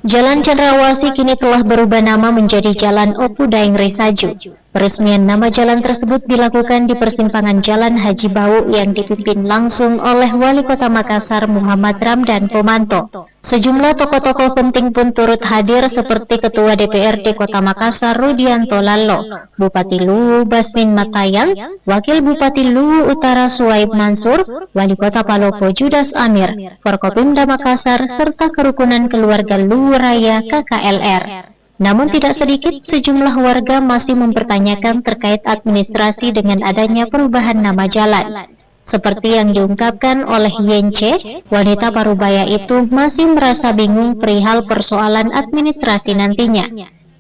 Jalan Cendrawasih kini telah berubah nama menjadi Jalan Opu Daeng Resaju. Peresmian nama jalan tersebut dilakukan di persimpangan Jalan Haji Bau yang dipimpin langsung oleh Wali Kota Makassar Muhammad Ramdan Pomanto. Sejumlah tokoh-tokoh penting pun turut hadir seperti Ketua DPRD Kota Makassar Rudianto Lallo, Bupati Luwu Basmin Matayang, Wakil Bupati Luwu Utara Suwaib Mansur, Wali Kota Palopo Judas Amir, Forkopimda Makassar, serta kerukunan keluarga Luwu Raya KKLR. Namun tidak sedikit sejumlah warga masih mempertanyakan terkait administrasi dengan adanya perubahan nama jalan. Seperti yang diungkapkan oleh Yence, wanita parubaya itu masih merasa bingung perihal persoalan administrasi nantinya.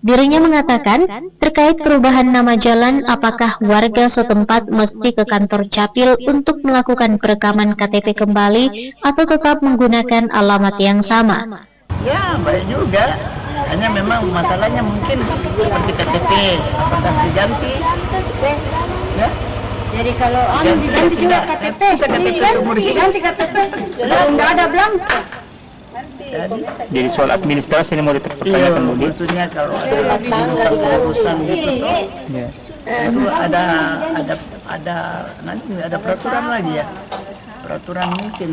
Dirinya mengatakan, terkait perubahan nama jalan, apakah warga setempat mesti ke kantor Capil untuk melakukan perekaman KTP kembali atau tetap menggunakan alamat yang sama? Ya, baik juga. Hanya memang masalahnya mungkin seperti KTP, apakah diganti? Ya. Jadi kalau diganti juga KTP, KTP seumur hidup. diganti KTP, sudah nggak ada belangko. Jadi soal administrasi ini mau dipertanyakan dulu. Maksudnya kalau ada urusan gitu tuh, itu ada nanti ada peraturan lagi ya. Peraturan mungkin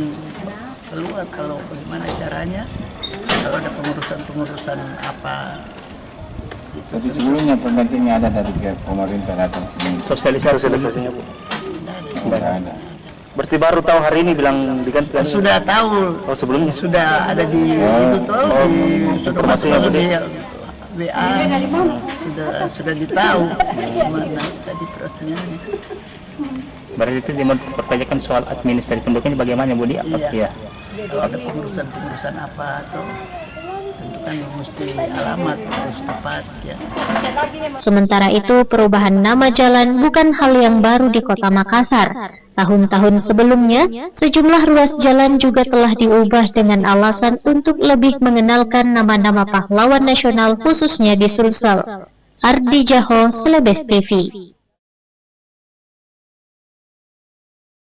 keluar kalau bagaimana caranya kalau ada pengurusan apa. Jadi sebelumnya penggantinya ada dari pihak pemerintah datang sini. Sosialisasinya Bu? Tidak ada. Berarti baru tahu hari ini bilang diganti? Sudah tahu. Oh sebelumnya? Sudah ada di itu tuh sudah masuk di WA sudah ditahu mana tadi peresmiannya. Berarti itu dipertanyakan soal administrasi penduduknya bagaimana Bu? Iya. Ya. Kalau ada pengurusan apa atau kan mesti alamat harus tepat ya. Sementara itu, perubahan nama jalan bukan hal yang baru di Kota Makassar. Tahun-tahun sebelumnya, sejumlah ruas jalan juga telah diubah dengan alasan untuk lebih mengenalkan nama-nama pahlawan nasional khususnya di Sulsel. Ardi Jaho, Celebes TV.